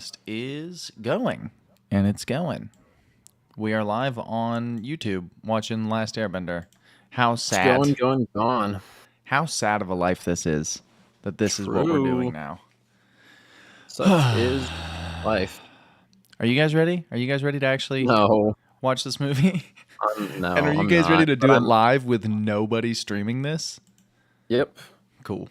podcast is going, and it's going. We are live on YouTube watching Last Airbender. How sad. It's going. How sad of a life this is, that this is what we're doing now. Such is life. Are you guys ready? Are you guys ready to actually watch this movie? No. And are you guys ready to do it live with nobody streaming this? Yep. Cool.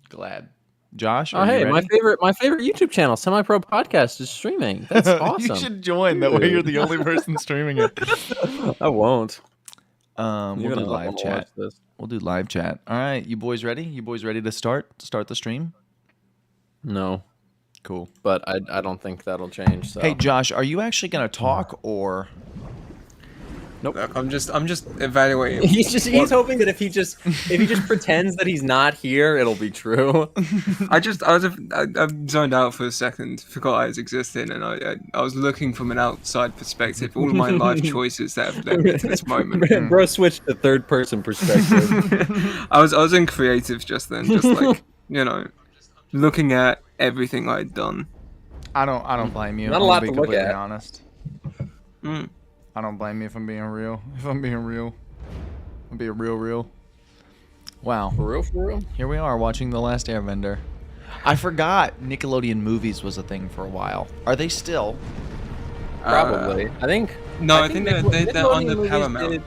Glad. Josh, Oh, hey, my favorite YouTube channel, Semi Pro Podcast, is streaming. That's awesome. You should join. That way you're the only person streaming it. I won't. We'll do live chat. We'll do live chat. All right, you boys ready? You boys ready to start the stream? No. Cool. But I don't think that'll change. So. Hey, Josh, are you actually going to talk or? Nope. Look, I'm just evaluating. He's hoping that if he just pretends that he's not here, it'll be true. I zoned out for a second, forgot I was existing, and I was looking from an outside perspective. All of my life choices that have led me to this moment. Bro switched to third person perspective. I was in creative just then, just like looking at everything I'd done. I don't blame you. Not a lot to look at. Honest. I don't blame you if I'm being real. I'm being real. Wow. For real? Here we are watching The Last Airbender. I forgot Nickelodeon movies was a thing for a while. Are they still? Probably. I think they're on the Paramount.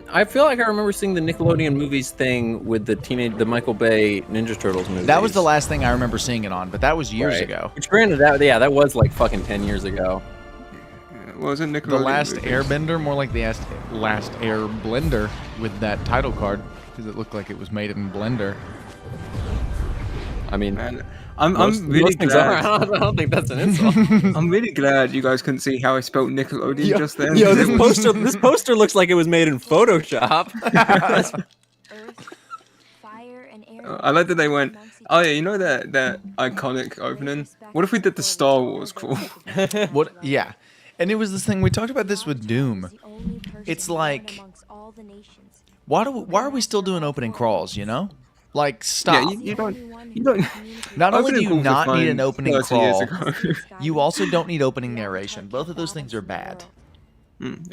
I feel like I remember seeing the Nickelodeon movies thing with the Michael Bay Ninja Turtles movies. That was the last thing I remember seeing it on, but that was years ago. Which granted, that was like fucking 10 years ago. Was it Nickelodeon? The Last Airbender, more like the Last Air Blender with that title card, because it looked like it was made in Blender. I mean, man, I'm really glad. I don't think that's an insult. I'm really glad you guys couldn't see how I spelled Nickelodeon just then. Yo, this poster looks like it was made in Photoshop. I like that they went, oh yeah, you know that iconic opening? What if we did the Star Wars crawl? What? Yeah. And it was this thing, we talked about this with Doom. It's like, why are we still doing opening crawls, you know? Like, stop. Yeah, you don't. Not only do you not need an opening crawl, you also don't need opening narration. Both of those things are bad.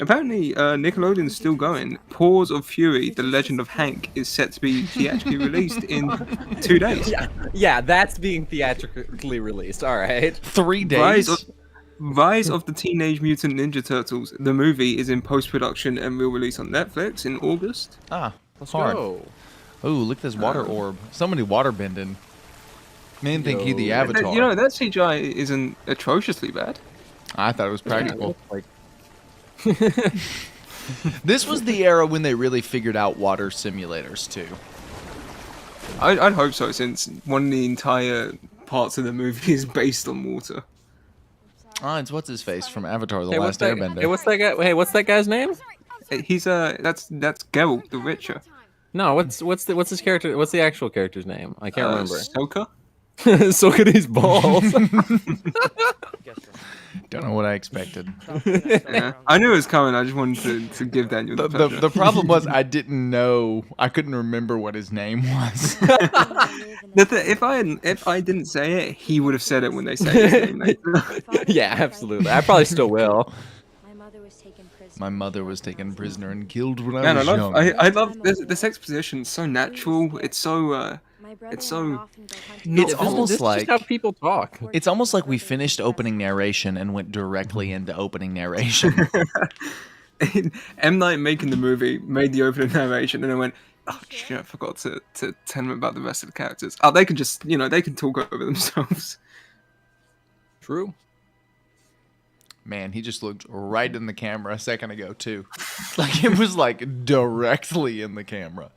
Apparently, Nickelodeon's still going. Paws of Fury, The Legend of Hank, is set to be theatrically released in 2 days. Yeah, that's being theatrically released. All right. 3 days? Rise of the Teenage Mutant Ninja Turtles, the movie, is in post-production and will release on Netflix in August. Let's go. Oh, look at this water orb. Somebody water bending. Man, think he the Avatar. You know, that CGI isn't atrociously bad. I thought it was practical. This was the era when they really figured out water simulators, too. I'd hope so, since one of the entire parts of the movie is based on water. It's what's his face from Avatar: The Last Airbender. Hey, what's that guy? Hey, what's that guy's name? He's that's Geralt the Witcher. No, what's his character? What's the actual character's name? I can't remember. Sokka. Look at these balls. Don't know what I expected. Yeah. I knew it was coming. I just wanted to give Daniel the pleasure. The problem was I didn't know. I couldn't remember what his name was. If I didn't say it, he would have said it when they say his name. Yeah, absolutely. I probably still will. My mother was taken prisoner and killed when I was young. I love this exposition. It's so natural. It's so. It's almost like just how people talk. It's almost like we finished opening narration and went directly into opening narration. M. Night making the movie made the opening narration and then went, oh shit, I forgot to tell them about the rest of the characters. Oh, they can just they can talk over themselves. True. Man, he just looked right in the camera a second ago too. Like it was like directly in the camera.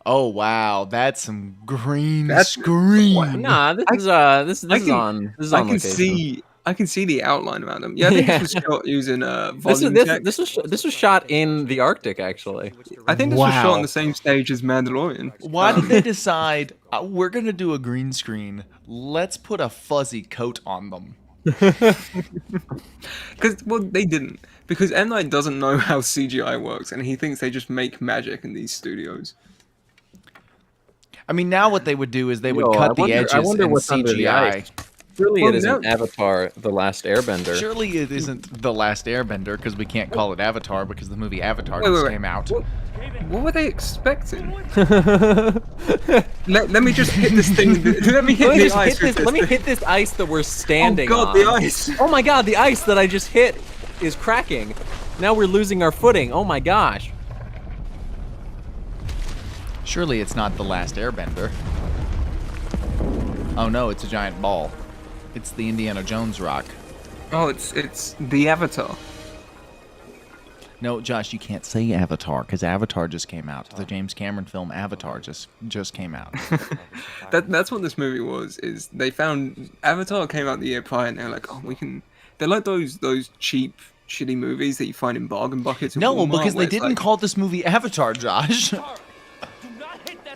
Oh wow, that's some green screen. Nah, this is on location. I can see the outline around them. Yeah, I think this was shot using volume tech. This was shot in the Arctic, actually. I think this was shot on the same stage as Mandalorian. Why did they decide we're gonna do a green screen? Let's put a fuzzy coat on them. Because they didn't. Because M. Night doesn't know how CGI works, and he thinks they just make magic in these studios. I mean, now what they would do is they would cut the edges and CGI. Surely Well, it isn't no. Avatar: The Last Airbender. Surely it isn't The Last Airbender because we can't call it Avatar because the movie Avatar Wait, just wait. came out. What were they expecting? Let me just hit this thing. Let me hit the ice. Let me hit this ice that we're standing Oh god, on. the ice! Oh my god, the ice that I just hit is cracking. Now we're losing our footing. Oh my gosh. Surely it's not The Last Airbender. Oh no, it's a giant ball. It's the Indiana Jones rock. Oh, it's the Avatar. No, Josh, you can't say Avatar because Avatar just came out. The James Cameron film Avatar just came out. That's what this movie was. Is they found Avatar came out the year prior, and they're like, oh, we can. They're like those cheap, shitty movies that you find in bargain buckets. At No, Walmart, because where they it's didn't like- call this movie Avatar, Josh.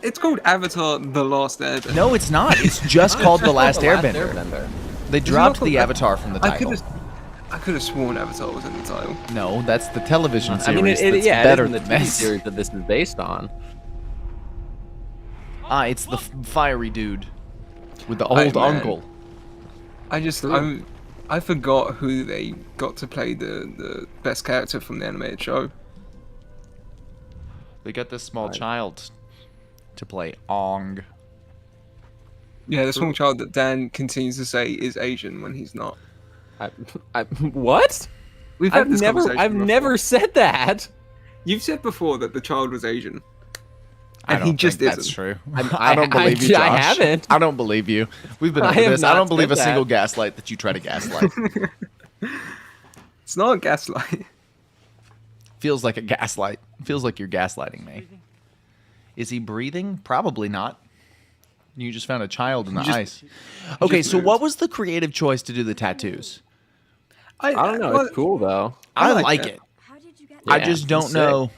It's called Avatar: The Last Airbender. No, it's not. It's just called The Last Airbender. They Is it dropped not called the that? Avatar from the title. I could have sworn Avatar was in the title. No, that's the television I series mean, that's yeah, better it is in than the TV this. series that this is based on. Ah, it's the fiery dude with the Hey, old man. uncle. I forgot who they got to play the best character from the animated show. They got this small child to play Ong. Yeah, the small child that Dan continues to say is Asian when he's not. What? We've had this I've conversation before. never said that. You've said before that the child was Asian. I And he don't just think that's isn't. true. I- I don't believe you, Josh. I haven't. I don't believe you. We've been I over have this. I not don't believe a said single that. gaslight that you try to gaslight. It's not a gaslight. Feels like a gaslight. Feels like you're gaslighting me. Is he breathing? Probably not. You just found a child in the ice. Okay, just so moved. what was the creative choice to do the tattoos? I don't know. well, It's cool though. I like like it. it. How did you get I Yeah, just it's don't sick. know.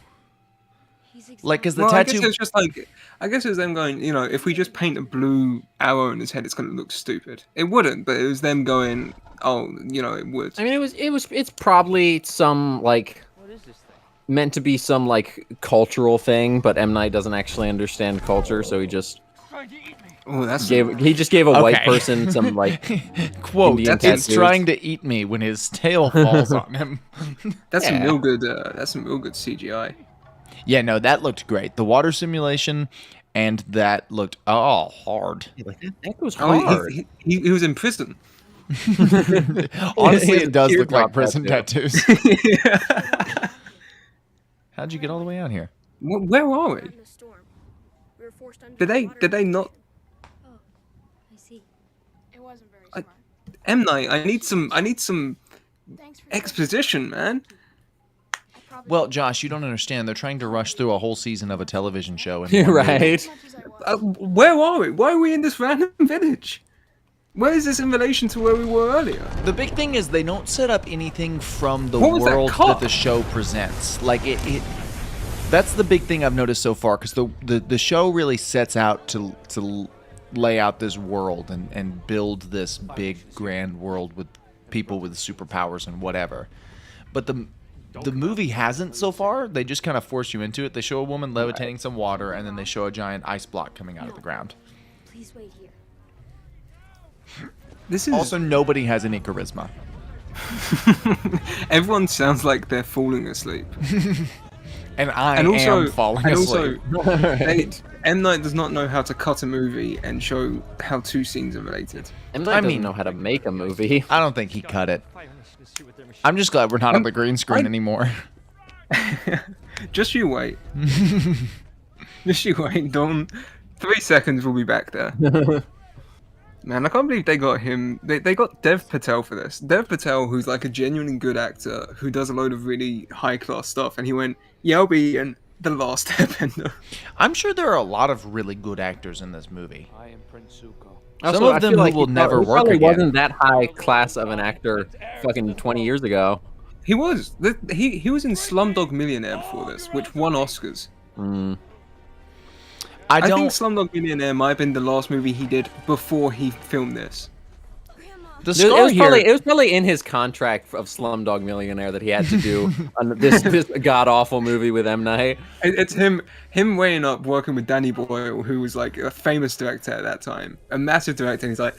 He's Like, because the well, I guess tattoo. it's just like, I guess it was them going, you know, if we just paint a blue arrow in his head, it's going to look stupid. It wouldn't, but it was them going, oh, you know, it would. I mean, it's probably some like meant to be some like cultural thing, but M. Night doesn't actually understand culture, so he just Oh, that's gave a white Okay. person some like Quote, Indian it's tattoos. trying to eat me when his tail falls on him. that's some Yeah. real good. That's some real good CGI. Yeah, no, that looked great. The water simulation and that looked hard. That was Oh, hard. he was in prison. Honestly, His it does look like teardrop prison tattoo. tattoos. How'd you get all the way out here? Where are we? in a storm. We were forced under Did the they? water. Did they not? Oh, I see. It wasn't very I- smart. M Night, I need some Thanks for exposition, man. I probably Well, Josh, you don't understand. They're trying to rush through a whole season of a television show. In You're one movie. right. as much as I was. Where are we? Why are we in this random village? Where is this in relation to where we were earlier? The big thing is they don't set up anything from the What was that world that cop? the show presents. Like it that's the big thing I've noticed so far because the show really sets out to lay out this world and build this big grand world with people with superpowers and whatever. But the movie hasn't so far. They just kind of force you into it. They show a woman levitating some water and then they show a giant ice block coming out of the ground. Please wait here. This is Also, nobody has any charisma. everyone sounds like they're falling asleep. And I And also, am falling and also, asleep. M Night does not know how to cut a movie and show how two scenes are related. M. Night I doesn't mean- know how to make a movie. I don't think he cut it. I'm just glad we're not on the green screen anymore. Just you wait. Just you wait, Dalton. 3 seconds, we'll be back there. Man, I can't believe they got him. They got Dev Patel for this. Dev Patel, who's like a genuinely good actor, who does a load of really high class stuff, and he went, "Yeah, I'll be in The Last Airbender." I'm sure there are a lot of really good actors in this movie. Also, of I them feel who like will he never probably- work probably again. wasn't that high class of an actor fucking 20 years ago. He was. He was in Slumdog Millionaire before this, which won Oscars. I I think don't. Slumdog Millionaire might have been the last movie he did before he filmed this. The It scar was, here. probably in his contract of Slumdog Millionaire that he had to do this god awful movie with M. Night. It's him weighing up working with Danny Boyle, who was like a famous director at that time, a massive director. And he's like,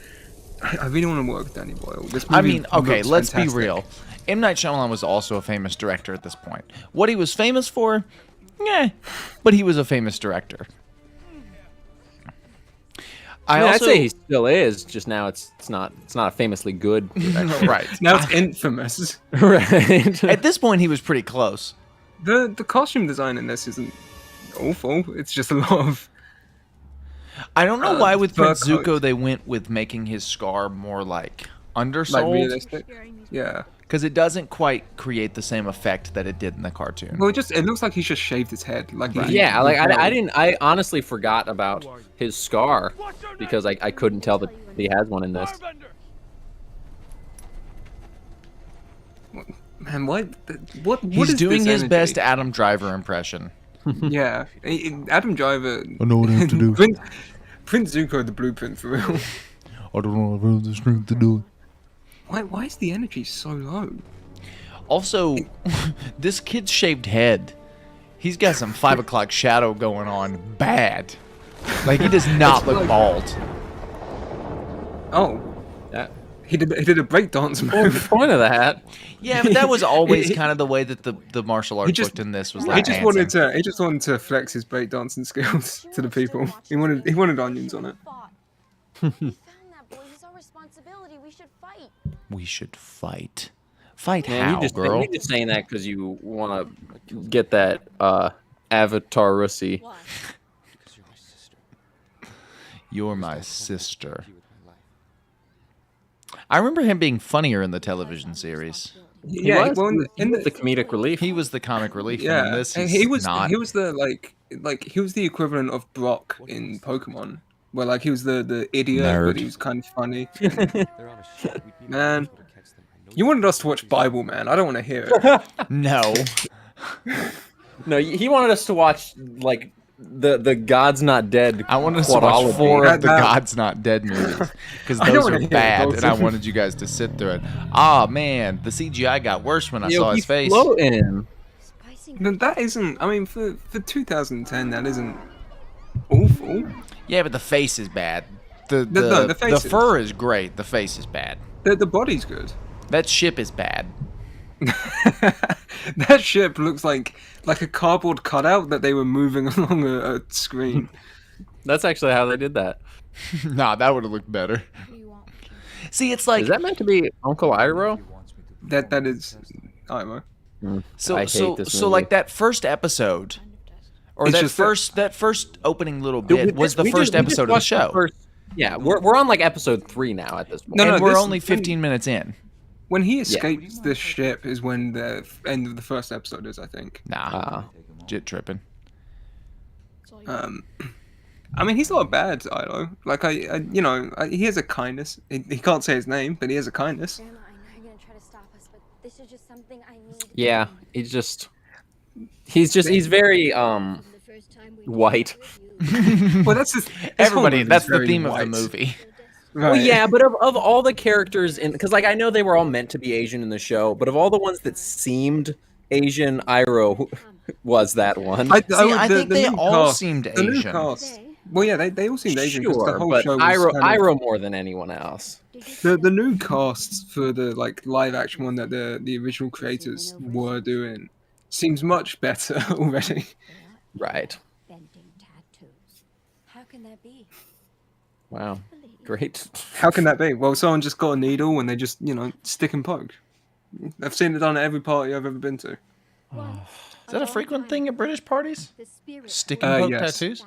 I really want to work with Danny Boyle. This I movie mean, okay, looks let's fantastic. be real. M. Night Shyamalan was also a famous director at this point. What he was famous for? Yeah, but he was a famous director. I mean, I'd say he still is. Just now, it's not famously good. Right. Now it's infamous. Right. At this point, he was pretty close. The costume design in this isn't awful. It's just a lot of. I don't know why with fur Prince Zuko coat. they went with making his scar more like Like undersold. realistic. Yeah. Because it doesn't quite create the same effect that it did in the cartoon. Well, it looks like he's just shaved his head. Like Yeah, like I honestly forgot about his scar because I couldn't tell that he has one in this. Man, what He's is doing this his energy? best Adam Driver impression. Yeah, Adam Driver. I know what I have to do. Prince Zuko, the blueprint for real. I don't know if I have the strength to do it. Why is the energy so low? Also, this kid's shaved head. He's got some 5 o'clock shadow going on bad. Like, he does not look bald. Oh, That, he did a breakdance well, the move. point of that. Yeah, but that was always kind of the way that the martial arts just- looked in this was He like just wanted to flex his breakdancing skills to the people. He wanted onions on it. We found that boy. He's our responsibility. We should fight. We should fight. Fight Man, how, you're girl? just saying that because you want to get that Avatar Russie. Why? You're my sister. I remember him being funnier in the television series. Yeah, well, in the comedic relief. He was the comic relief, and yeah, in this and he's he was not. he was the he was the equivalent of Brock in Pokemon, where like he was the idiot, Nerd. but he was kind of funny. Man, you wanted us to watch Bible, man. I don't want to hear it. No. No, he wanted us to watch like the God's Not Dead. I wanted us to watch quadology. 4 of the That- God's Not Dead movies because I don't those wanna are hear bad, those. and I wanted you guys to sit through it. Ah, man, the CGI got worse when I saw his face. Floating. Spicy. But that isn't. I mean, for 2010, that isn't awful. Yeah, but the face is bad. The the face is. fur is great. The face is bad. The body's good. That ship is bad. That ship looks like a cardboard cutout that they were moving along a screen. That's actually how they did that. Nah, that would have looked better. What do you want? See, it's like Is that meant to be Uncle Iroh? That is. I don't know. so I hate so this so movie. like that first episode or It's that just first opening little bit was the We first just episode of the watched show. Yeah, we're on like episode 3 now at this point. No, and we're this- only 15 minutes in. When he escapes the ship is when the end of the first episode is, I think. Nah, jit tripping. That's all you want. I mean, he's not bad, Ilo. Like, he has a kindness. He can't say his name, but he has a kindness. Grandma, I know you're gonna try to stop us, but this is just something I need. Yeah, he's very The first time we white. Well, that's just Everybody, that's the theme of the movie. Right. Well, yeah, but of all the characters in, because like I know they were all meant to be Asian in the show, but of all the ones that seemed Asian, Iroh was that one. I think they all seemed The new Asian. cast. Well, yeah, they all seemed Asian because the Sure, whole but show was Iroh, kind of- Iroh more than anyone else. the new casts for the live action one that the original creators were doing seems much better already. Right. Bending tattoos. How can that be? Wow. Great. How can that be? Well, someone just got a needle and they just stick and poke. I've seen it done at every party I've ever been to. Is that a frequent thing at British parties? The spirit. Stick and poke Yes. tattoos?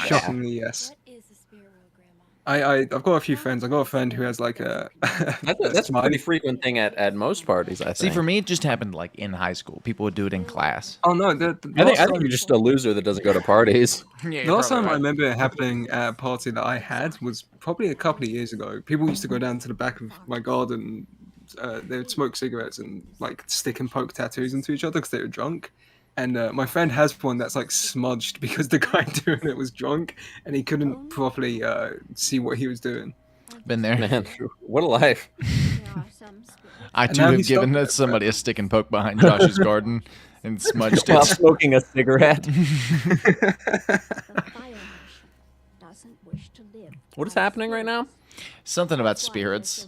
Shockingly, yes. What is a sparrow, Grandma? I've got a few friends. I've got a friend who has like a. That's a pretty frequent thing at most parties, I think. See, for me, it just happened like in high school. People would do it in class. Oh no! I think you're just a loser that doesn't go to parties. The last time I remember it happening at a party that I had was probably a couple of years ago. People used to go down to the back of my garden. They would smoke cigarettes and like stick and poke tattoos into each other because they were drunk. And my friend has one that's like smudged because the guy doing it was drunk and he couldn't properly see what he was doing. Been there. Man, what a life. There are some spirits. I And too now have he's given stopped it, somebody a stick and poke behind Josh's garden and smudged While it. smoking a cigarette. The fire nation doesn't wish to live. What is happening right now? Something about spirits.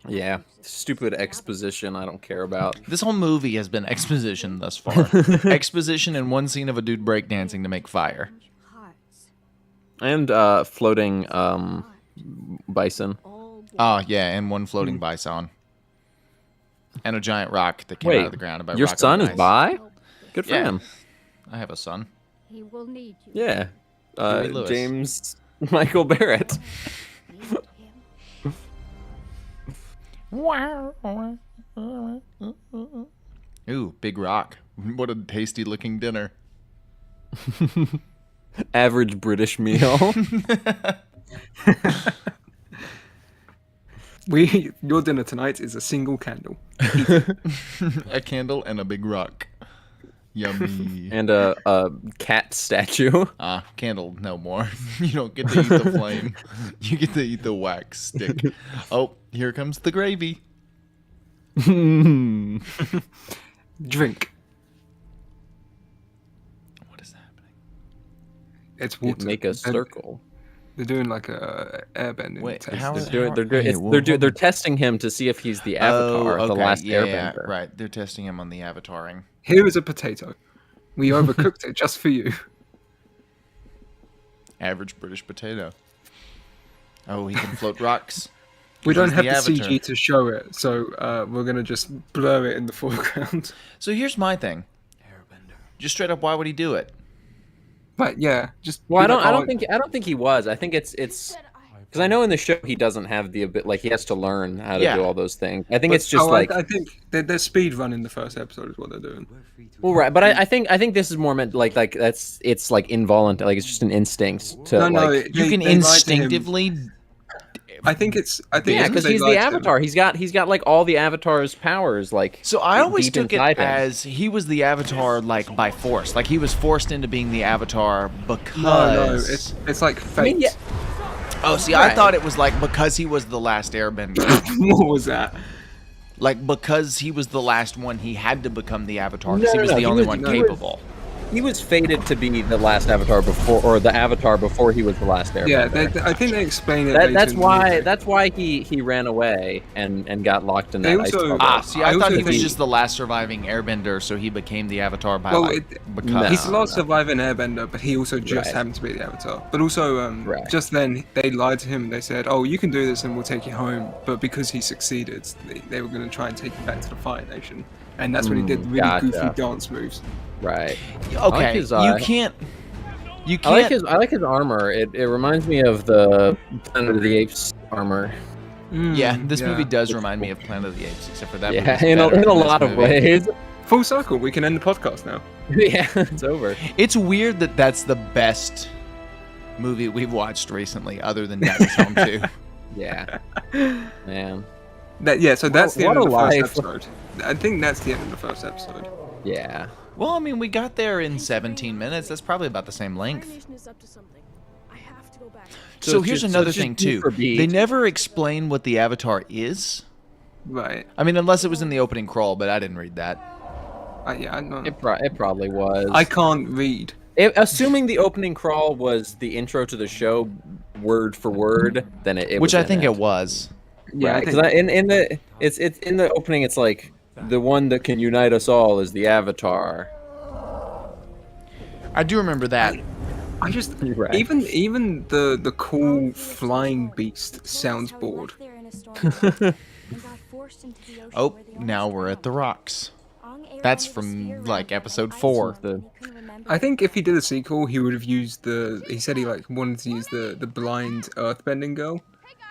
Yeah, stupid exposition I don't care about. This whole movie has been exposition thus far. Exposition and one scene of a dude breakdancing to make fire. Hearts. And floating bison. Oh, yeah, and one floating bison. And a giant rock that came out of the ground. Your son is bi? Good for Yeah. him. I have a son. He will need you. Yeah. Huey Lewis. James Michael Barrett. Need him. Ooh, big rock. What a tasty looking dinner. Average British meal. Your dinner tonight is a single candle. A candle and a big rock. Yummy. And a cat statue. Candle no more. You don't get to eat the flame. You get to eat the wax stick. Oh, here comes the gravy. Drink. What is happening? It's water. Make a circle. They're doing like a airbending Wait, test. how is- They're testing him to see if he's the Avatar, the Last Airbender. Right, they're testing him on the avataring. Here is a potato. We overcooked it just for you. Average British potato. Oh, he can float rocks. We don't He's have the the Avatar. CG to show it, so we're gonna just blur it in the foreground. So here's my thing. Just straight up, why would he do it? But yeah, just Well, be I like, don't think he was. I think it's because I know in the show he doesn't have the ability. Like he has to learn how to Yeah. do all those things. I think it's just I think they're speed running the first episode is what they're doing. well, right. But I think this is more meant like it's like involuntary. Like it's just an instinct to You can instinctively. I think yeah, because because he's the Avatar. He's got like all the Avatar's powers. Like So I always deep took it inside him. as he was the Avatar, like by force. Like he was forced into being the Avatar because. No, it's like fate. I mean, yeah. Oh, see, I Right. thought it was like because he was the last Airbender. What was that? Like because he was the last one, he had to become the Avatar because No, he was no, the he only was- one he was- capable. He was fated to be the last Avatar before, or the Avatar before he was the last Airbender. Yeah, I think they explain it. later That's in the why movie. that's why he ran away and got locked in They that ice also- bubble. See, I I thought also he was think- just the last surviving Airbender, so he became the Avatar by Well, because. No. he's the last surviving Airbender, but he also just Right. happened to be the Avatar. But also, Right. just then they lied to him. They said, "Oh, you can do this, and we'll take you home." But because he succeeded, they were going to try and take him back to the Fire Nation, and that's when he did the really Gotcha. goofy dance moves. Right. Okay, his, you can't. You I like can't. his armor. It reminds me of the Planet of the Apes armor. Yeah, this yeah. movie does remind me of Planet of the Apes, except for that. Yeah, movie's in better a than this lot of movie. ways. Full circle. We can end the podcast now. Yeah, it's over. It's weird that that's the best movie we've watched recently, other than Daddy's Home 2. Yeah, man. So that's the what end of a the first life. episode. I think that's the end of the first episode. Yeah. Well, I mean, we got there in 17 minutes. That's probably about the same length. Nation is up to something. I have to go back. So it's here's just- another it's just thing beat too. for beat. They never explain what the Avatar is. Right. I mean, unless it was in the opening crawl, but I didn't read that. Yeah, I don't. It probably was. I can't read. Assuming the opening crawl was the intro to the show, word for word, then it Which was I in think it was. Yeah, I because think- in the it's in the opening. It's like the one that can unite us all is the Avatar. I do remember that. I just Right. even the cool flying beast sounds bored. Oh, now we're at the rocks. That's from like episode 4. I think if he did a sequel, he would have used the. He said he like wanted to use the blind earthbending girl,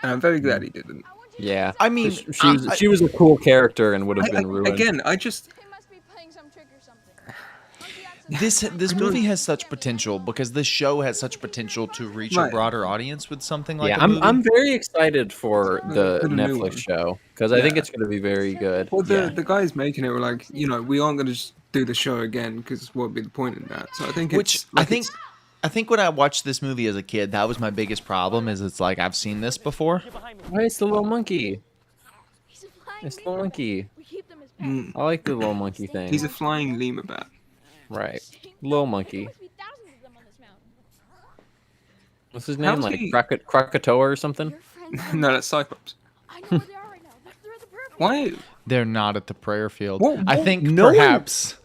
and I'm very glad he didn't. Yeah, I mean, she was a cool character and would have been ruined. Again, I just He must be playing some trick or something. This movie has such potential because this show has such potential to reach a Right. broader audience with something like Yeah, a movie. I'm very excited for the For the new one. Netflix show because I think Yeah. it's going to be very good. well Yeah. the guys making it were like, we aren't going to just do the show again because what would be the point in that? So I think Which it's, I think when I watched this movie as a kid, that was my biggest problem. Is it's like I've seen this before. Why it's the little monkey? He's a flying It's the lemur. monkey. We keep them as pets. I like the little monkey thing. he's a flying lemur bat. Right, little There monkey. must be thousands of them on this mountain. What's his name? How's Like he- Krakatoa or something? Your friends. No, that's Cyclops. I know where they are right now. They're at the prayer. Why? They're not at the prayer field. Well, I well, think no one- perhaps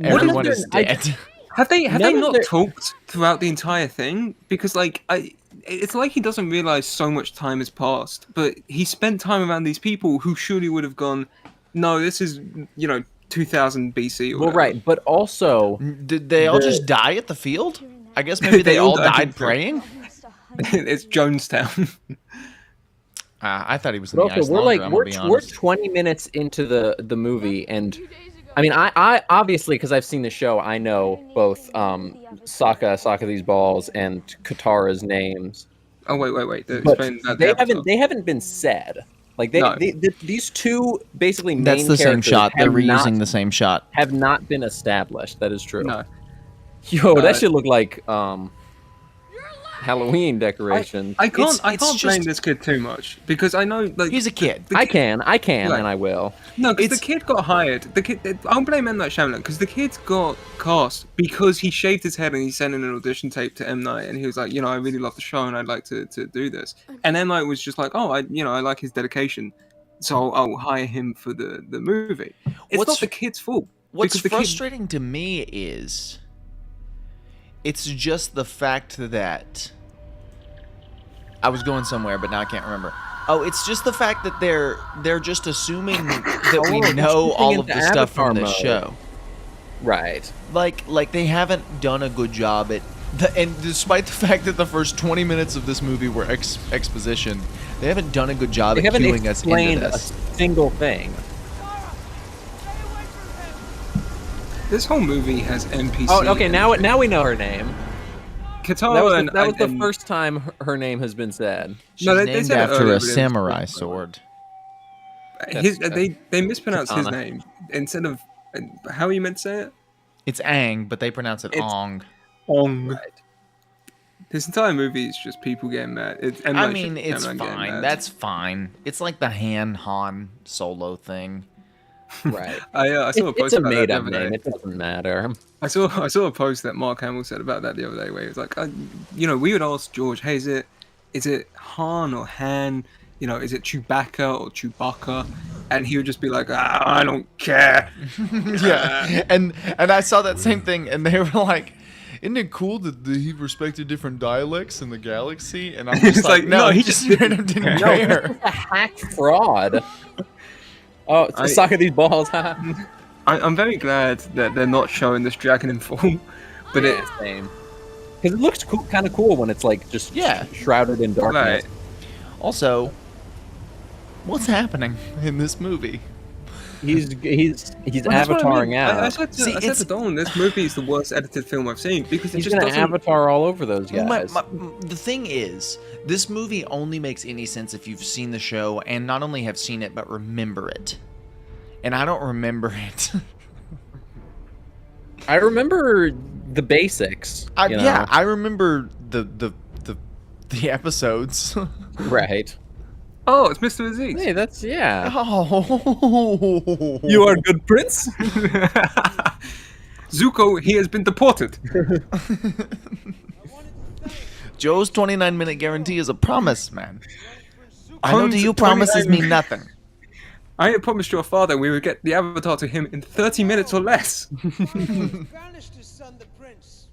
everyone of is them- I- dead. Have they None of not their- talked throughout the entire thing? Because like it's like he doesn't realize so much time has passed, but he spent time around these people who surely would have gone, no, this is 2000 BC. Or Well, whatever." right, but also Did they all The- just die at the field? I guess maybe they all died praying. Almost 100. It's Jonestown. I thought he was in But the also, ice we're longer, like I'm we're gonna be we're honest. 20 minutes into the movie, and I mean, I obviously because I've seen the show, I know both Sokka these balls and Katara's names, Oh wait. but Explain that. they haven't been said. Like No. these two basically main That's the same characters shot. They're have reusing not, the same shot. have not been established. That is true. No. Yo, No. that should look like Halloween decorations. I can't It's blame just- this kid too much because I know like He's a kid. the I kid- can, Right. and I will. No, because It's- the kid got hired. The kid, I'll blame M Night Shyamalan because the kid got cast because he shaved his head and he sent in an audition tape to M Night and he was like, I really love the show and I'd like to do this. And M Night was just like, oh, I like his dedication, so I'll hire him for the movie. It's What's- not the kid's fault. What's because the kid- frustrating to me is it's just the fact that I was going somewhere, but now I can't remember. Oh, it's just the fact that they're just assuming that we Oh, know it's all moving of the into stuff from Avatar this mode. show. Right. Like they haven't done a good job at and despite the fact that the first 20 minutes of this movie were exposition, they haven't done a good job They at haven't cueing us into explained a this. single thing. This whole movie has NPC. Oh, okay. Now we know her name. Katara That was the and- first time her name has been said. She's No, they named said it after earlier, a but it was- samurai sword. they mispronounced his Katana. name instead of how are you meant to say it? It's Aang, but they pronounce it It's- Ong. Ong. This entire movie is just people getting mad. It's M. I Night mean, it's Shyamalan getting fine. mad. That's fine. It's like the Han Solo thing. Right. I saw a It's post a about that made the up other name. day. It doesn't matter. I saw a post that Mark Hamill said about that the other day, where he was like, we would ask George, hey, is it Han or Han? Is it Chewbacca or Chewbacca? And he would just be like, I don't care. Yeah, and I saw that same thing, and they were like, "Isn't it cool that he respected different dialects in the galaxy?" And I'm just It's like, like, "No, no, he he just just straight up didn't No, care." a hack fraud. Oh, I- suck at these balls, huh? I'm very glad that they're not showing this dragon in full, but it. Same. Because it looks cool, kind of cool when it's like just Yeah. shrouded in darkness. Right. Also, what's happening in this movie? He's Well, that's what I avataring mean. out. I said to, See, I said it's- to Dalton, this movie is the worst edited film I've seen because it He's just gonna doesn't. avatar all over those Well, guys. the thing is, this movie only makes any sense if you've seen the show and not only have seen it but remember it. And I don't remember it. I remember the basics. you know? Yeah, I remember the episodes. Right. Oh, it's Mr. Aziz. Hey, that's yeah. Oh, You are good, Prince. Zuko, he has been deported. Joe's 29-minute guarantee is a promise, man. I know to Hans you promises 29 mean nothing. I had promised your father we would get the avatar to him in 30 minutes or less. banished his son the prince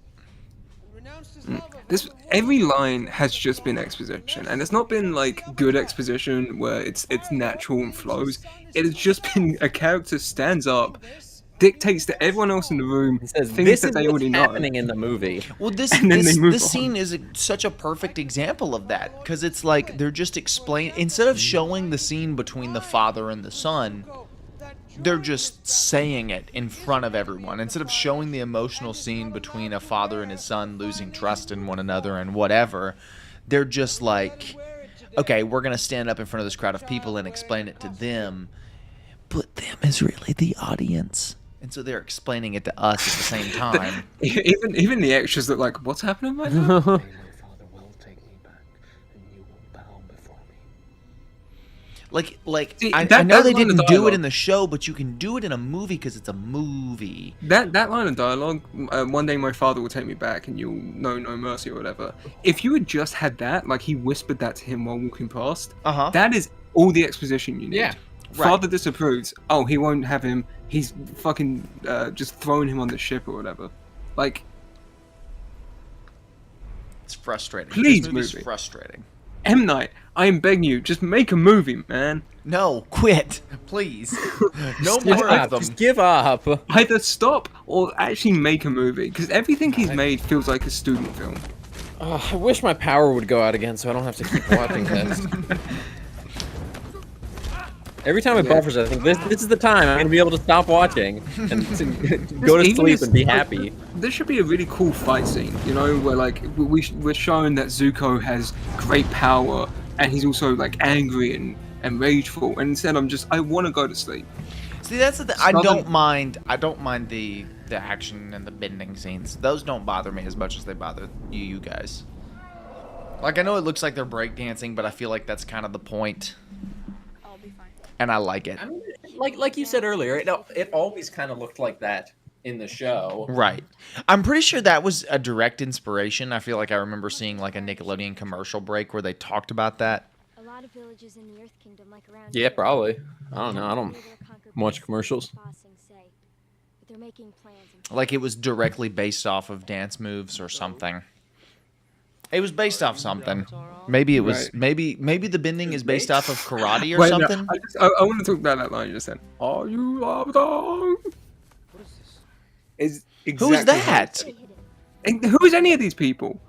and renounced his love of This every line has just been exposition, and it's not been like good exposition where it's natural and flows. It has just been a character stands up, dictates to everyone else in the room He says things this that is they what's already know. happening in the movie. Well, this And then they move this on. scene is such a perfect example of that because it's like they're just instead of showing the scene between the father and the son, they're just saying it in front of everyone. Instead of showing the emotional scene between a father and his son losing trust in one another and whatever, they're just like, okay, we're gonna stand up in front of this crowd of people and explain it to them, but them is really the audience. And so they're explaining it to us at the same time. Even the extras look like, what's happening right now? My father will take me back, and you will bow before me. See, I that know they line of didn't do it dialogue- in the show, but you can do it in a movie because it's a movie. That line of dialogue, one day my father will take me back and you'll know no mercy or whatever. If you had just had that, like he whispered that to him while walking past, that is all the exposition you need. Yeah, Father disapproves. Oh, he won't have him. He's fucking just throwing him on the ship or whatever. Like, It's frustrating. Please, This movie's movie. frustrating. M. Night, I am begging you, just make a movie, man. No, quit, please. No Give more up, of them. just give up. Either stop or actually make a movie, because everything he's made feels like a student film. I wish my power would go out again so I don't have to keep watching this. Every time it buffers, I think this is the time I'm gonna be able to stop watching and go to Even sleep if- and be happy. There should be a really cool fight scene, you know, where like we're showing that Zuko has great power and he's also like angry and rageful. And instead, I want to go to sleep. See, that's the thing. I Southern- don't mind the action and the bending scenes. Those don't bother me as much as they bother you guys. Like, I know it looks like they're breakdancing, but I feel like that's kind of the point. I'll be fine. And I like it. I mean, like you said earlier, it always kind of looked like that in the show. Right. I'm pretty sure that was a direct inspiration. I feel like I remember seeing like a Nickelodeon commercial break where they talked about that. A lot of villages in the Earth Kingdom, like around Yeah, here, probably. I don't know. I don't say they're conquered watch by commercials. bossing say, but they're making plans and Like it was directly based off of dance moves or something. It was based off something. Maybe it was Right. maybe the bending is based off of karate or Wait, no, something. I want to talk about that line you just said. Are you Avatar? Is Who is exactly how that? it is. And who is any of these people?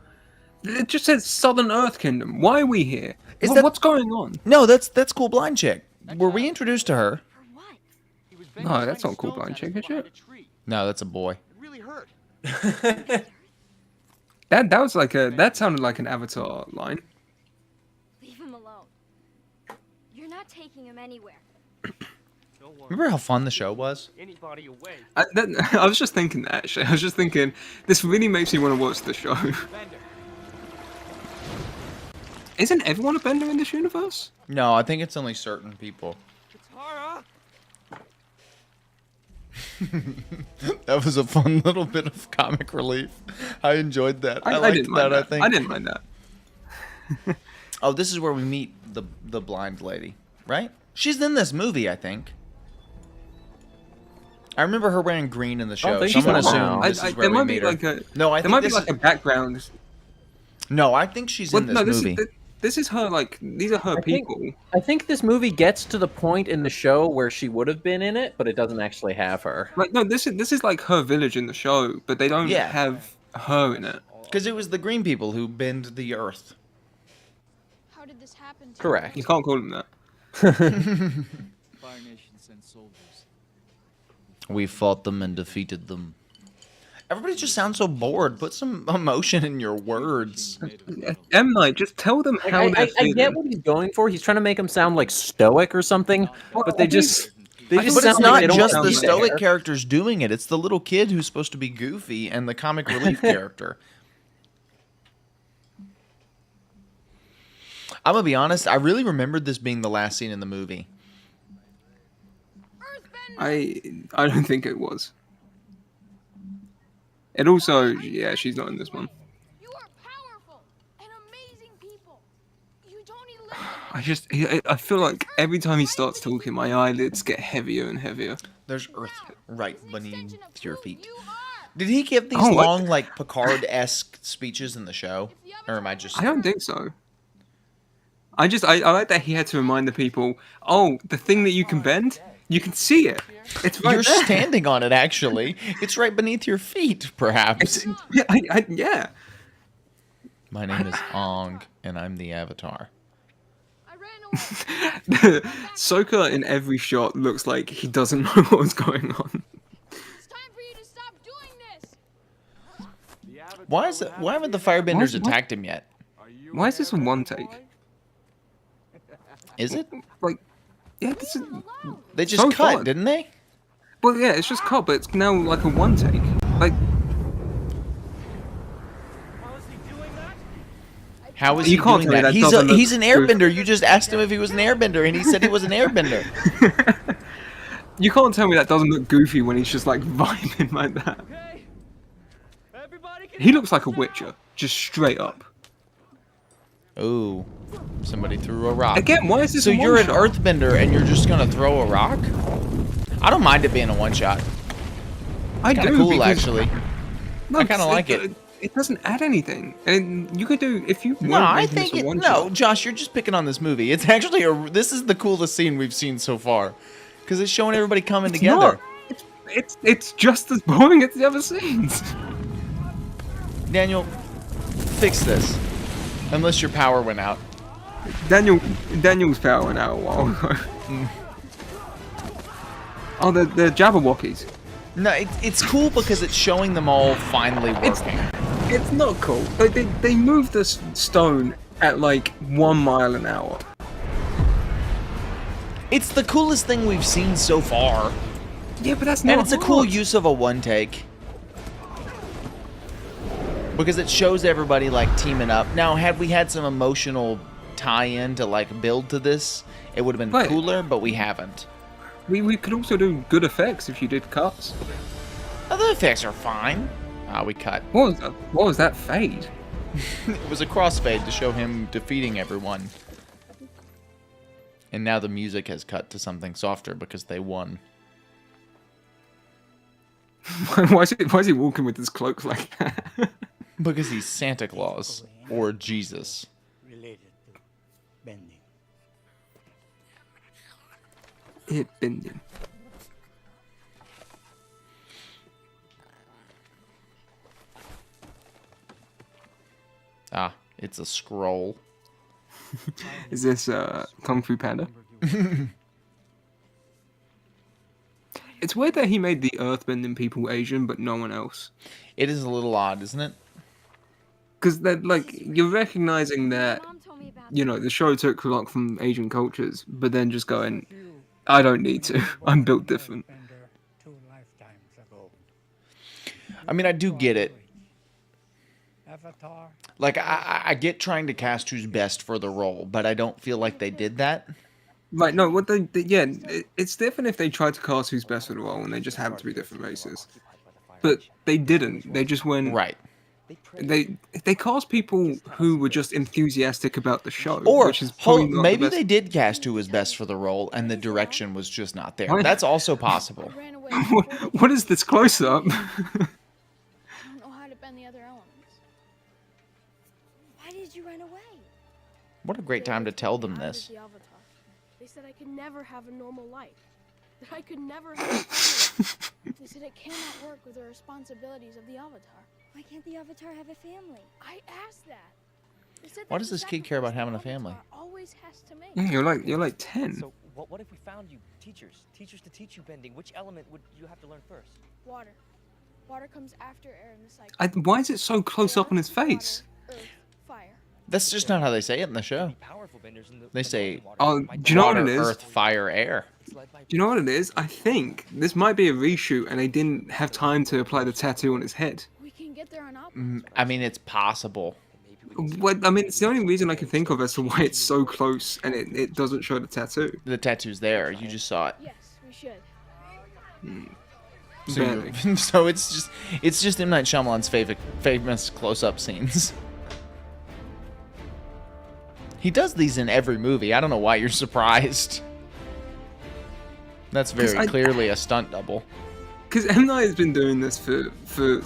It just says Southern Earth Kingdom. Why are we here? Is that- What's going on? No, that's Cool Blind Chick. Were we introduced to her? for what? No, that's not Cool Blind Chick, is it? No, that's a boy. It really hurt. That was like that sounded like an Avatar line. Leave him alone. You're not taking him anywhere. Remember how fun the show was? Anybody away. I was just thinking that actually. I was just thinking this really makes me want to watch the show. Bender. Isn't everyone a bender in this universe? No, I think it's only certain people. Katara. That was a fun little bit of comic relief. I enjoyed that. I liked didn't mind that. that. I think. I didn't mind that. Oh, this is where we meet the blind lady, right? She's in this movie, I think. I remember her wearing green in the show. think So I'm she's gonna not assume now. this is where there we might meet be her. like a No, I there think might be this like is, a background. no, I think she's in this movie. This is her like these are her think- people. I think this movie gets to the point in the show where she would have been in it, but it doesn't actually have her. Like no, this is like her village in the show, but they don't Yeah. have her in it. Because it was the green people who bend the earth. How did this happen to Correct. You can't call them that. Fire Nation sends soldiers. We fought them and defeated them. Everybody just sounds so bored. Put some emotion in your words. M Night, just tell them how I they're feeling. get what he's going for. He's trying to make him sound like stoic or something, but they just But it's sound like not they don't just sound the there. stoic characters doing it. It's the little kid who's supposed to be goofy and the comic relief character. I'm gonna be honest. I really remembered this being the last scene in the movie. I don't think it was. It also, yeah, she's not in this one. You are powerful and amazing people. You don't I feel like every time he starts talking, my eyelids get heavier and heavier. There's Earth right beneath your feet. You are. Did he give these Oh, what? long, like Picard-esque speeches in the show, or am I just? I don't think so. I like that he had to remind the people, oh, the thing that you can bend, you can see it. It's right You're there. standing on it. Actually, it's right beneath your feet. Perhaps. Yeah. My name is Ong, and I'm the Avatar. I ran away. Sokka in every shot looks like he doesn't know what's going on. It's time for you to stop doing this. Why is it? Why haven't the Firebenders What? attacked him yet? Why is this a one take? Is it? Like, yeah, this is. They just So cut, fun. didn't they? Well, yeah, it's just cut, but it's now like a one take. Like, How is he doing that? I How is You he can't doing tell me that? that doesn't look He's an airbender. You just asked him if he was an airbender, and he said he was an airbender. You can't tell me that doesn't look goofy when he's just like vibing like that. He looks like a Witcher, just straight up. Ooh, somebody threw a rock. Again, why is this So a you're an one-shot? earthbender, and you're just gonna throw a rock? I don't mind it being a one-shot. I Kind of do cool, because- actually. No, I kinda like it. It doesn't add anything, and you could do if you. No, weren't I making this think a it. one-shot. No, Josh, you're just picking on this movie. It's actually this is the coolest scene we've seen so far, because it's showing everybody coming It's together. not. It's just as boring as the other scenes. Daniel, fix this. Unless your power went out. Daniel's power went out a while ago. Oh, the Jabberwockies. No, it's cool because it's showing them all finally working. It's not cool. Like, they moved this stone at like 1 mile an hour. It's the coolest thing we've seen so far. Yeah, but that's not. And it's a cool hard. use of a one take. Because it shows everybody like teaming up. Now, had we had some emotional tie-in to like build to this, it would have been Right. cooler, but we haven't. We could also do good effects if you did cuts. Other effects are fine. Ah, we cut. What was that fade? It was a crossfade to show him defeating everyone. And now the music has cut to something softer because they won. why is he walking with his cloak like that? Because he's Santa Claus. Or Jesus. Related to bending. It bending. Ah, it's a scroll. Is this Kung Fu Panda? It's weird that he made the earthbending people Asian, but no one else. It is a little odd, isn't it? Because they're like you're recognizing that Mom told me about the show took a lot from Asian cultures, but then just going, I don't need to. I'm built different. Airbender 2 lifetimes ago. I mean, I do get it. Avatar. Like, I get trying to cast who's best for the role, but I don't feel like they did that. Right? No, what it's different if they tried to cast who's best for the role and they just happen to be different races, but they didn't. They just went Right. They cast people who were just enthusiastic about the show, Or which is probably not the maybe best. they did cast who was best for the role, and the direction was just not there. What? That's also possible. I ran away. What is this close up? I don't know how to bend the other elements. Why did you run away? What a great time to tell them I was this. the Avatar. They said I could never have a normal life. That I could never have a family. They said it cannot work with the responsibilities of the Avatar. Why can't the Avatar have a family? I asked that. They said Why that does the this kid care about sacrifice having a the family? Avatar always has to make. You're like 10. So what if we found you teachers to teach you bending? Which element would you have to learn first? Water. Water comes after air in the cycle. Why is it so close up on his Water, face? earth, fire. That's just not how they say it in the show. Be powerful benders in the They say, water. Oh, Might do you know what Water, it is? earth, fire, air. It's led by Do you know what it is? I think this might be a reshoot and they didn't have time to apply the tattoo on his head. We can get there on Optimus. I mean, it's possible. maybe we can see What I mean, it's the only reason I can think of as to why it's so close and it doesn't show the tattoo. The tattoo's there. You just saw it. Yes, we should. So, Barely. so it's just M. Night Shyamalan's famous close-up scenes. He does these in every movie. I don't know why you're surprised. That's 'Cause very clearly a stunt double. Because M. Night has been doing this for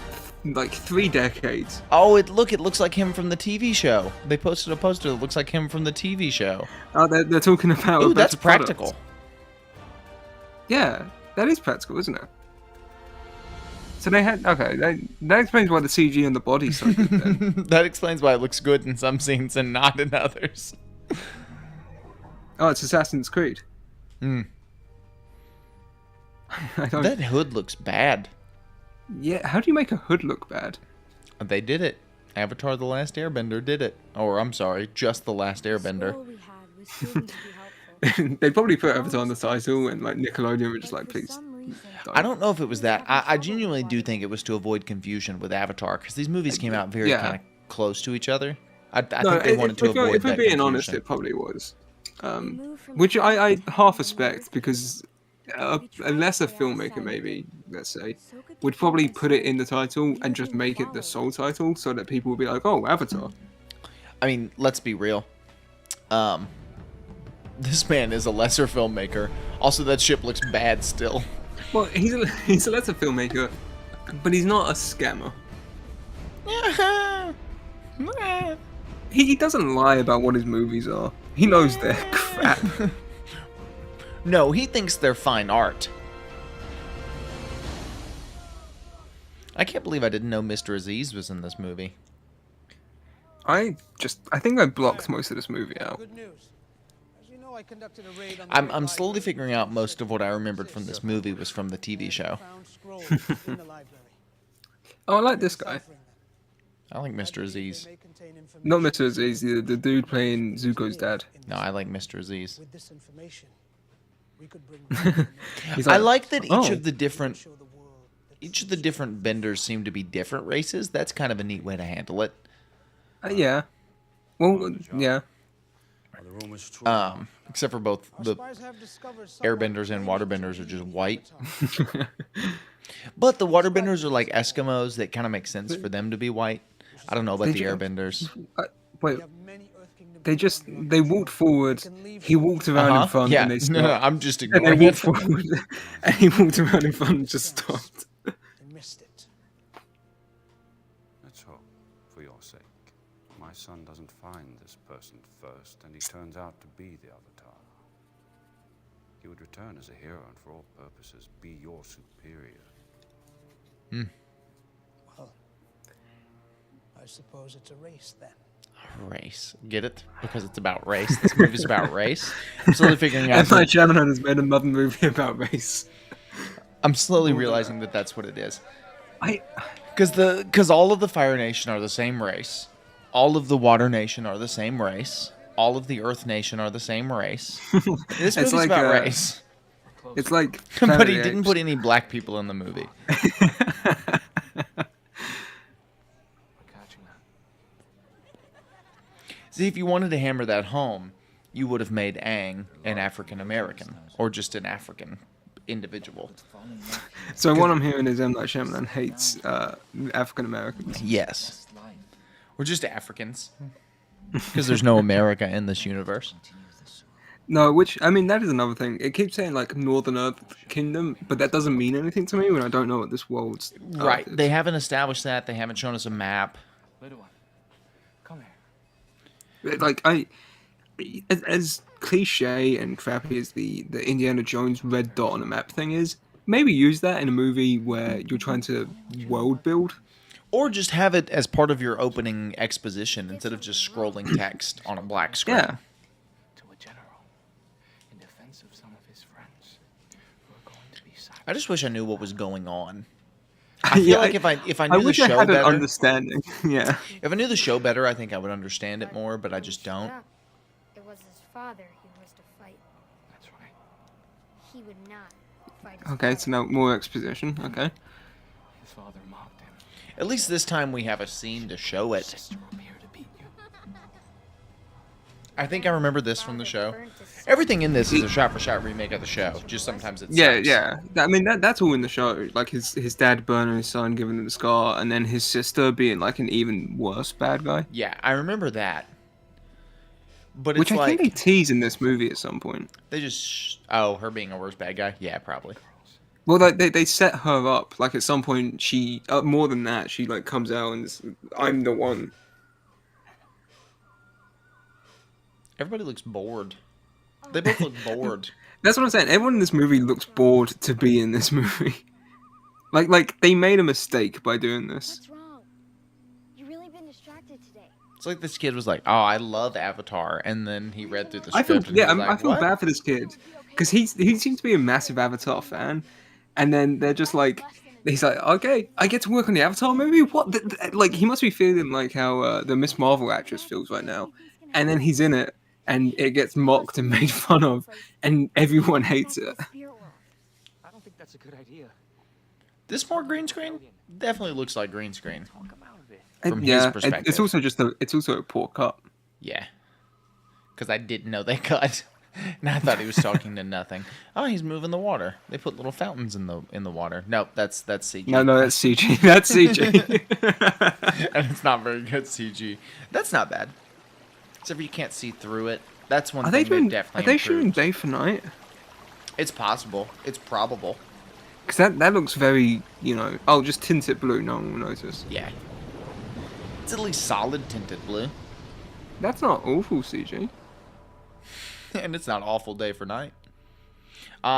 like 3 decades. Oh, it looks like him from the TV show. They posted a poster that looks like him from the TV show. Oh, they're talking about. Ooh, a that's better product. practical. Yeah, that is practical, isn't it? So they had that explains why the CG on the body's so good. Then. That explains why it looks good in some scenes and not in others. Oh, it's Assassin's Creed. Hmm. I don't. That hood looks bad. Yeah, how do you make a hood look bad? They did it. Avatar: The Last Airbender did it. Or I'm sorry, just The Last Airbender. Scroll we had was hidden to be helpful. They probably put Avatar on the title, and like Nickelodeon were just But like, for please. some reason, I don't know if it was that. I genuinely do think it was to avoid confusion with Avatar, because these movies came out very Yeah. kind of close to each other. I think they wanted to avoid if we're that being honest, confusion. it probably was. Remove from Which the I half and respect because a lesser filmmaker, maybe, let's say, So could would the probably humans put it say, in the title and just "Using make it the follow." sole title so that people would be like, oh, Avatar. I mean, let's be real. This man is a lesser filmmaker. Also, that ship looks bad still. Well, he's a lesser filmmaker, but he's not a scammer. He doesn't lie about what his movies are. He knows they're crap. No, he thinks they're fine art. I can't believe I didn't know Mr. Aziz was in this movie. I think I blocked most of this movie out. Good news. As you know, I conducted a raid on the I'm great slowly library figuring out most of what I remembered from this movie was from the TV show. found scrolls in the library. Oh, I like this guy. Deciphering them. I like Mr. Aziz. They may contain Not information Mr. Aziz, the dude playing Zuko's dad. in No, this I like Mr. Aziz. With this information, we could bring He's I like that "Oh." each of the different show the world that each of the different benders seem to be different races. That's kind of a neat way to handle it. Yeah. Well, yeah. Except for both our the spies have discovered someone airbenders and claiming to waterbenders are be just the white. Avatar. But the waterbenders are like Eskimos. That kind of makes sense for them to be white. I don't know about They the ju- airbenders. Wait, We have many Earth Kingdom they people they walked forward, he walked around in front, Yeah. and they No, stopped. I'm just And they ignoring walked it. forward, and he walked around in front and just stopped. They missed it. Let's hope, for your sake, my son doesn't find this person first and he turns out to be the Avatar. He would return as a hero and for all purposes be your superior. Well, I suppose it's a race then. Race. Get it? Because it's about race. This movie's about race. I'm slowly figuring out. And my Shyamalan has made another movie about race. I'm slowly realizing that that's what it is. I Because all of the Fire Nation are the same race. All of the Water Nation are the same race. All of the Earth Nation are the same race. This It's movie's like, about race. it's like. But Planet he of the didn't Apes. put any black people in the movie. See, if you wanted to hammer that home, you would have made Aang an African American. Or just an African individual. So what I'm hearing is M. Night Shyamalan hates African Americans. Yes. We're just Africans. Because there's no America in this universe. No, which I mean that is another thing. It keeps saying like Northern Earth Kingdom, but that doesn't mean anything to me when I don't know what this world's Earth Right. is. They haven't established that. They haven't shown us a map. Little one, come here. Like as cliche and crappy as the Indiana Jones red dot on a map thing is, maybe use that in a movie where you're trying to world build. Or just have it as part of your opening exposition instead of just scrolling text on a black screen. Yeah. To a general, in defense of some of his friends, who are going to be silent. I just wish I knew what was going on. I feel Yeah, like if I I knew the wish I show had an better, understanding. Yeah. if I knew the show better, I think I would understand it more. But I just don't. It was his father he was to fight. That's right. He would not fight his Okay, father. so now more exposition. Okay. His father mocked him. At least this time we have a scene to show it. Sister will be here to beat you. I think I remember this from the show. Burnt his son. Everything in this is a shot-for-shot remake of the show. Just sometimes it Yeah, sucks. yeah. I mean that's all in the show. Like his dad burning his son, giving him the scar, and then his sister being like an even worse bad guy. Yeah, I remember that. But it's Which I like think they tease in this movie at some point. they just her being a worse bad guy. Yeah, probably. Well, like they set her up. Like at some point, she more than that, she like comes out and I'm the one. Everybody looks bored. They both look bored. That's what I'm saying. Everyone in this movie looks bored to be in this movie. Like they made a mistake by doing this. What's wrong? You really been distracted today. It's like this kid was like, "Oh, I love Avatar," and then he read through the I script. feel and he was I like, feel "What?" bad for this kid because he seems to be a massive Avatar fan, and then they're just like. He's like, okay, I get to work on the Avatar movie. What? Like, he must be feeling like how the Miss Marvel actress feels right now. And then he's in it, and it gets mocked and made fun of, and everyone hates it. I don't think that's a good idea. This more green screen? Definitely looks like green screen. Talk about him. From his yeah, perspective. it's also just it's also a poor cut. Yeah. Because I didn't know they cut. And I thought he was talking to nothing. Oh, he's moving the water. They put little fountains in the water. Nope, that's CG. No, that's CG. That's CG. And it's not very good CG. That's not bad. Except for you can't see through it. That's one Are thing they doing? they definitely Are they improved. shooting day for night? It's possible. It's probable. Because that looks very, you know. Oh, just tint it blue. No one will notice. Yeah. It's at least solid tinted blue. That's not awful CG. And it's not awful day for night.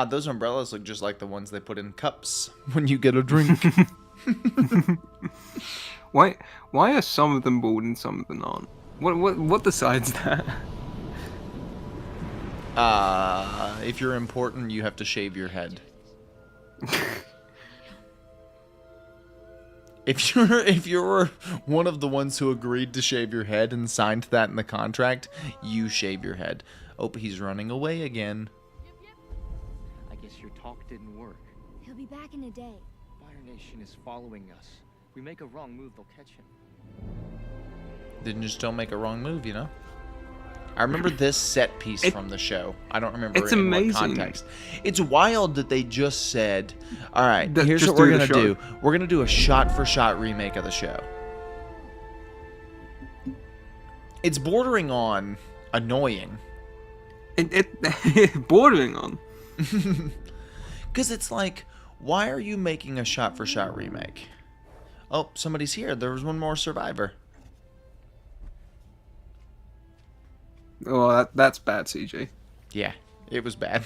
Those umbrellas look just like the ones they put in cups when you get a drink. Why are some of them bald and some of them aren't? What decides that? If you're important, you have to shave your head. If you're one of the ones who agreed to shave your head and signed that in the contract, you shave your head. Oh, he's running away again. I guess your talk didn't work. He'll be back in a day. Fire Nation is following us. If we make a wrong move, they'll catch him. Didn't just don't make a wrong move, you know? I remember this set piece from the show. I don't remember It's in amazing. what context. It's wild that they just said, all right, here's just what we're do the going to show." do. We're going to do a shot-for-shot remake of the show. It's bordering on annoying. It bordering on. Because it's like, why are you making a shot-for-shot remake? Oh, somebody's here. There was one more survivor. Oh, that's bad CG. Yeah, it was bad.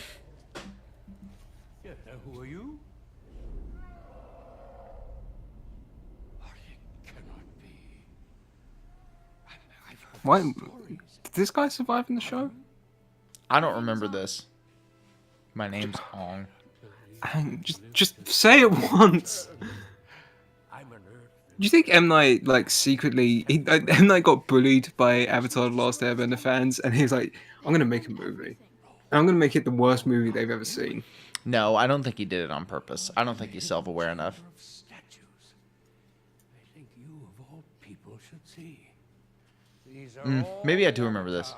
Yeah, who are you? It cannot be. I've heard Why? stories. Did this guy survive in the show? I don't remember this. My name's Ong. Just say it once. I'm an earth. Do you think M. Night, like, secretly... M. Night got bullied by Avatar The Last Airbender fans, and he's like, I'm going to make a movie. And I'm going to make it the worst movie they've ever seen. No, I don't think he did it on purpose. I don't think he's self-aware enough. Statues. I think you of all people should see. These are all Maybe I do remember this.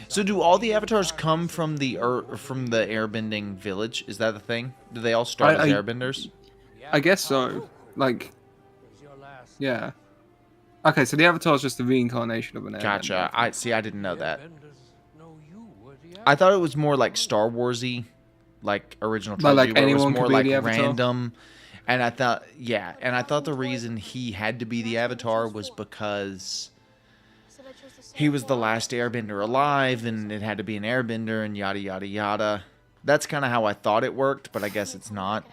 So do all the avatars come from the airbending village? Is that the thing? Do they all start as airbenders? I guess so. Like, yeah. Okay, so the Avatar is just the reincarnation of an airbender. Gotcha. I didn't know that. I thought it was more like Star Warsy, like original But, trilogy, like, where it was anyone could more be like the Avatar? random. And I thought, the reason he had to be the Avatar was because he was the last airbender alive, and it had to be an airbender, and yada yada yada. That's kind of how I thought it worked, but I guess it's not.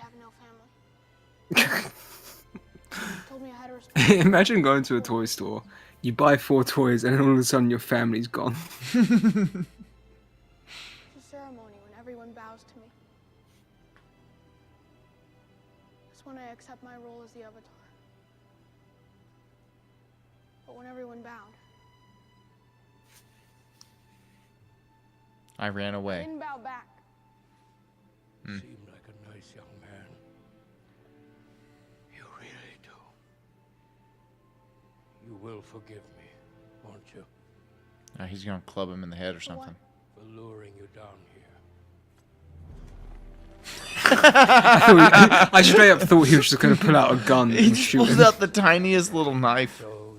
Told me I had to respect Imagine going to a toy store, you buy 4 toys, and then all of a sudden your family's gone. the ceremony when everyone bows to me. That's when I accept my role as the Avatar. But when everyone bowed, I ran I away. didn't bow back. Seem like a nice young man. You really do. You will forgive me, won't you, He's gonna club him in the head or something. for luring you down here? I straight up thought he was just going to pull out a gun He and just shoot pulls him. out the tiniest little knife. So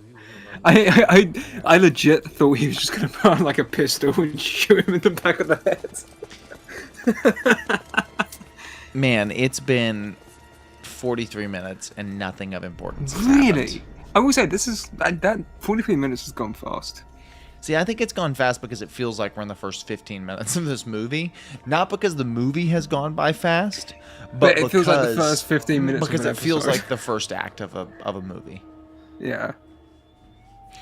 you will I legit thought he was just going to put on like a pistol and shoot him in the back of the head. Man, it's been 43 minutes and nothing of importance has Really? happened. I will say, this is... That 43 minutes has gone fast. See, I think it's gone fast because it feels like we're in the first 15 minutes of this movie. Not because the movie has gone by fast, but it feels like the because- first 15 minutes of Because an it feels episode. like the first act of a movie. Yeah.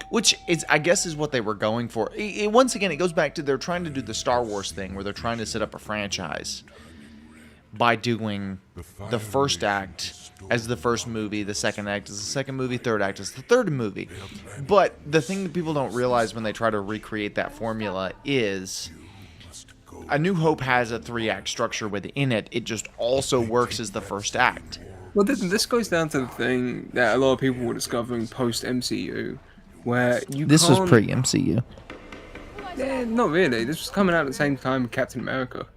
Which is, I guess, is what they were going for. Once again, it goes back to they're trying to do the Star Wars thing where they're trying to set up a franchise by doing the first act as the first movie, the second act as the second movie, third act as the third movie. But the thing that people don't realize when they try to recreate that formula is A New Hope has a 3-act structure within it. It just also works as the first act. Well, this goes down to the thing that a lot of people were discovering post MCU, where you This was can't- pre-MCU. Not really. This was coming out at the same time with Captain America.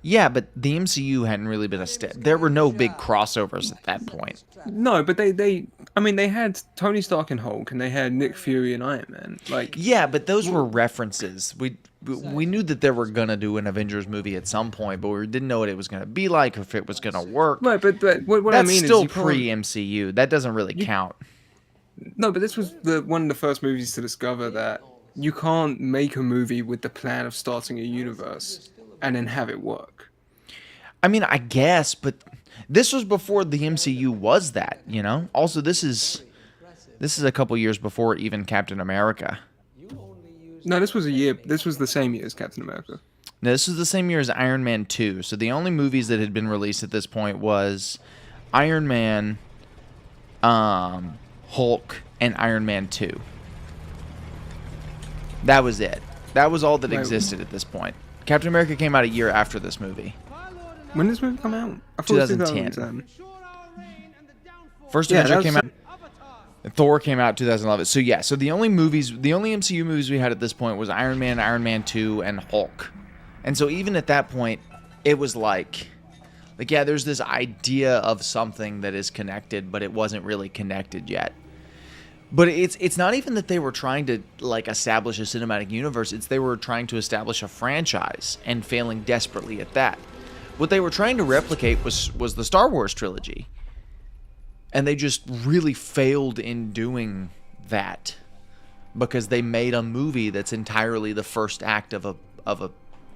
Yeah, but the MCU hadn't really been a step. There were no big crossovers at that point. No, but they had Tony Stark and Hulk, and they had Nick Fury and Iron Man. Like, Yeah, but those were references. We knew that they were gonna do an Avengers movie at some point, but we didn't know what it was gonna be like or if it was gonna work. right, but what That's I mean still is you can't- pre-MCU. That doesn't really count. No, but this was one of the first movies to discover that you can't make a movie with the plan of starting a universe and then have it work. I mean, I guess, but this was before the MCU was that, you know? Also, this is a couple years before even Captain America. No, this was the same year as Captain America. Now, this was the same year as Iron Man 2. So the only movies that had been released at this point was Iron Man, Hulk, and Iron Man 2. That was it. That was all that existed at this point. Captain America came out a year after this movie. When did this movie come out? I thought it was 2010. First Yeah, Avenger that came was- out. And Thor came out 2011. So yeah, so the only MCU movies we had at this point was Iron Man, Iron Man 2, and Hulk. And so even at that point, it was like yeah, there's this idea of something that is connected, but it wasn't really connected yet. But it's not even that they were trying to like establish a cinematic universe, it's they were trying to establish a franchise and failing desperately at that. What they were trying to replicate was the Star Wars trilogy. And they just really failed in doing that because they made a movie that's entirely the first act of a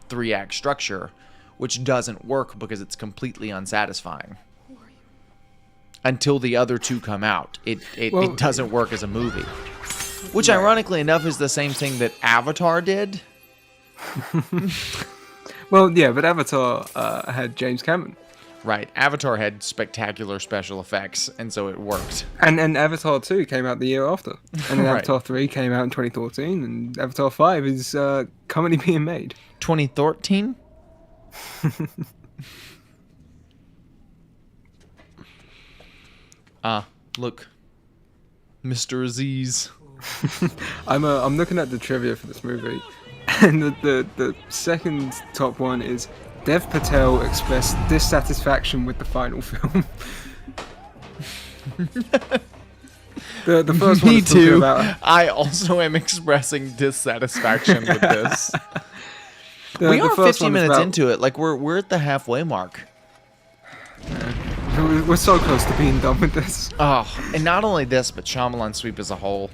3-act structure, which doesn't work because it's completely unsatisfying. Until the other two come out, it doesn't work as a movie. Which, ironically enough, is the same thing that Avatar did. Well, yeah, but Avatar had James Cameron. Right. Avatar had spectacular special effects, and so it worked. And Avatar 2 came out the year after. And then Right. Avatar 3 came out in 2014, and Avatar 5 is currently being made. 2013? Look. Mr. Aziz. I'm looking at the trivia for this movie, and the second top one is Dev Patel expressed dissatisfaction with the final film. the first one Me is talking too. about I also am expressing dissatisfaction with this. the We are first 15 one is minutes about- into it. Like we're at the halfway mark. We're so close to being done with this. Oh, and not only this, but Shyamalan Sweep as a whole.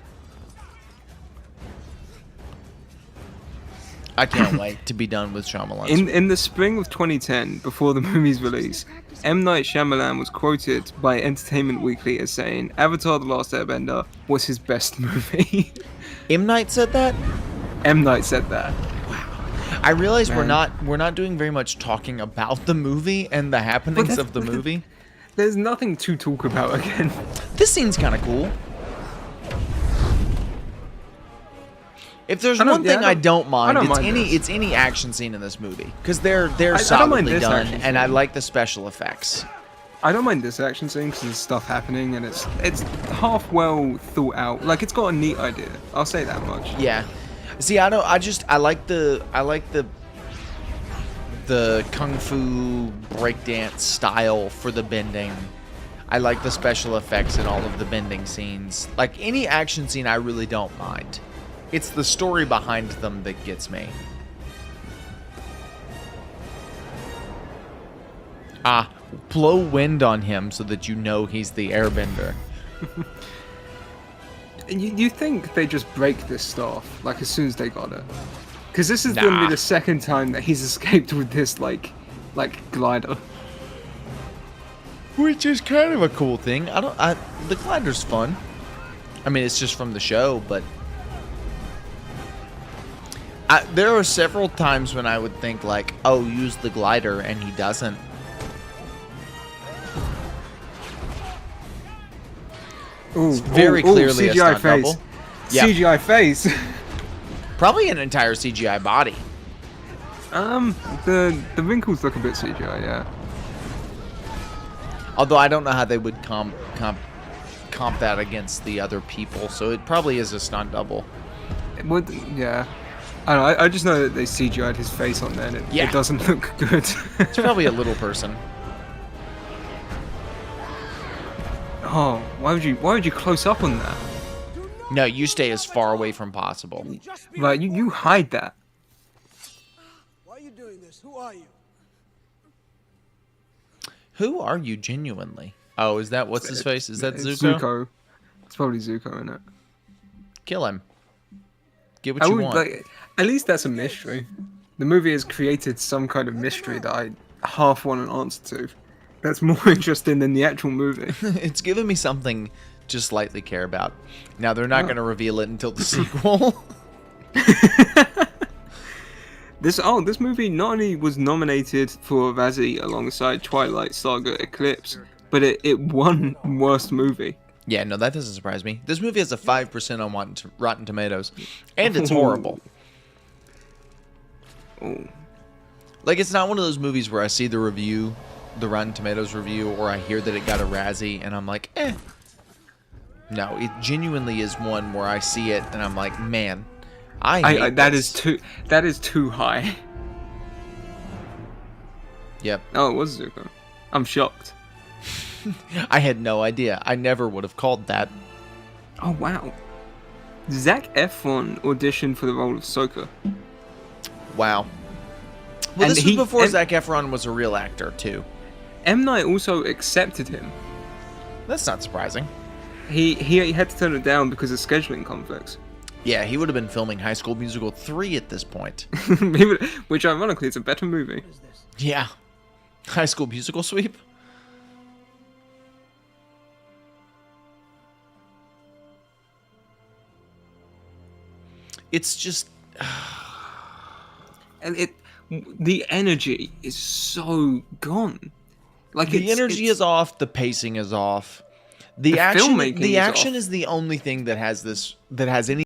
I can't wait to be done with Shyamalan Sweep. In the spring of 2010, before the movie's release, M. Night Shyamalan was quoted by Entertainment Weekly as saying Avatar: The Last Airbender was his best movie. M. Night said that? M. Night said that. I realize we're Man. not doing very much talking about the movie and the happenings that's- of the movie. There's nothing to talk about again. This scene's kind of cool. If there's I don't- one yeah, thing I I don't- don't mind, I don't mind this. it's any action scene in this movie because they're I don't mind solidly this done, action and I scene. like the special effects. I don't mind this action scene because there's stuff happening and it's half well thought out. Like it's got a neat idea. I'll say that much. Yeah. See, I like the kung fu breakdance style for the bending. I like the special effects in all of the bending scenes. Like any action scene, I really don't mind. It's the story behind them that gets me. Blow wind on him so that you know he's the airbender. You think they just break this stuff like as soon as they got it? Because this is going to Nah. be the second time that he's escaped with this like glider. Which is kind of a cool thing. The glider's fun. I mean, it's just from the show, but there are several times when I would think like, oh, use the glider, and he doesn't. Ooh, very clearly a CGI stunt face. double. Yeah. CGI face. Probably an entire CGI body. The wrinkles look a bit CGI, yeah. Although I don't know how they would comp that against the other people, so it probably is a stunt double. Yeah. I don't know. I just know that they CGI'd his face on there, and it doesn't look good. It's probably a little person. Oh, why would you close up on that? No, you stay as far away from possible. Right, you hide that. Why are you doing this? Who are you? Who are you genuinely? Oh, is that what's his face? Is that It's Zuko? Zuko. It's probably Zuko, isn't it? Kill him. Get what you want. Like, at least that's a mystery. The movie has created some kind of mystery that I half want an answer to. That's more interesting than the actual movie. It's given me something to slightly care about. Now, they're not going to reveal it until the sequel. This movie not only was nominated for a Razzie alongside Twilight Saga Eclipse, but it won Worst Movie. Yeah, no, that doesn't surprise me. This movie has a 5% on Rotten Tomatoes, and it's horrible. Oh. Like, it's not one of those movies where I see the review, the Rotten Tomatoes review, or I hear that it got a Razzie, and I'm like, eh. No, it genuinely is one where I see it, and I'm like, man, I hate this. That is too high. Yep. Oh, it was Zuko. I'm shocked. I had no idea. I never would have called that. Oh wow. Zac Efron auditioned for the role of Sokka. Wow. Well, And this was before Zac Efron was a real actor, too. M. Night also accepted him. That's not surprising. He had to turn it down because of scheduling conflicts. Yeah, he would have been filming High School Musical 3 at this point. Which ironically is a better movie. Yeah. High School Musical sweep? It's just... And the energy is so gone. Like the energy is off, the pacing is off. The action filmmaking is action off. is the only thing that has any